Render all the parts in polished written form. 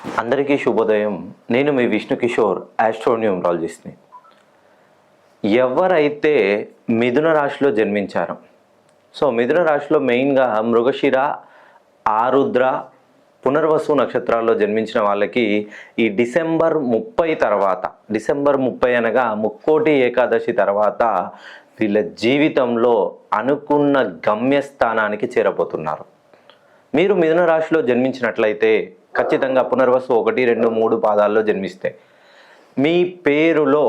అందరికీ శుభోదయం. నేను మీ విష్ణు కిషోర్, ఆస్ట్రోన్యూమరాలజిస్ట్ని. ఎవరైతే మిథున రాశిలో జన్మించారో, మిథున రాశిలో మెయిన్గా మృగశిర, ఆరుద్ర, పునర్వసు నక్షత్రాల్లో జన్మించిన వాళ్ళకి ఈ డిసెంబర్ 30 తర్వాత, డిసెంబర్ 30 అనగా ముక్కోటి ఏకాదశి తర్వాత వీళ్ళ జీవితంలో అనుకున్న గమ్యస్థానానికి చేరబోతున్నారు. మీరు మిథున రాశిలో జన్మించినట్లయితే ఖచ్చితంగా పునర్వసు 1, 2, 3 పాదాల్లో జన్మిస్తే మీ పేరులో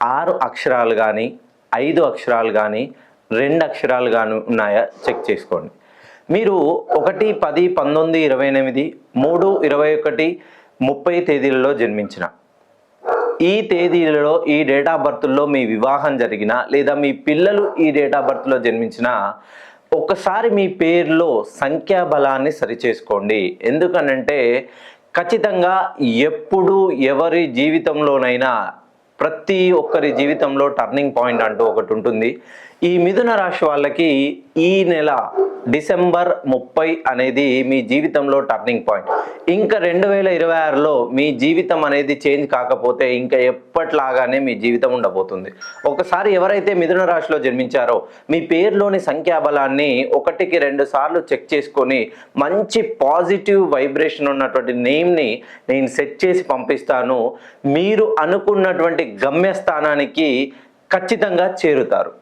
6 అక్షరాలు కానీ 5 అక్షరాలు కానీ 2 అక్షరాలు కానీ ఉన్నాయా చెక్ చేసుకోండి. మీరు 1, 10, 19, 28, 3, 21, 30 తేదీలలో జన్మించిన ఈ తేదీలలో ఈ డేట్ ఆఫ్ బర్త్లో మీ వివాహం జరిగిన లేదా మీ పిల్లలు ఈ డేట్ ఆఫ్ బర్త్లో జన్మించిన ఒక్కసారి మీ పేరులో సంఖ్యాబలాన్ని సరిచేసుకోండి. ఎందుకనంటే ఖచ్చితంగా ఎప్పుడు ఎవరి జీవితంలోనైనా ప్రతి ఒక్కరి జీవితంలో టర్నింగ్ పాయింట్ అంటూ ఒకటి ఉంటుంది. ఈ మిథున రాశి వాళ్ళకి ఈ నెల డిసెంబర్ 30 అనేది మీ జీవితంలో టర్నింగ్ పాయింట్. ఇంకా 2026లో మీ జీవితం అనేది చేంజ్ కాకపోతే ఇంకా ఎప్పట్లాగానే మీ జీవితం ఉండబోతుంది. ఒకసారి ఎవరైతే మిథున రాశిలో జన్మించారో మీ పేరులోని సంఖ్యాబలాన్ని 1కి 2 సార్లు చెక్ చేసుకొని మంచి పాజిటివ్ వైబ్రేషన్ ఉన్నటువంటి నేమ్ని నేను సెట్ చేసి పంపిస్తాను. మీరు అనుకున్నటువంటి గమ్యస్థానానికి ఖచ్చితంగా చేరుతారు.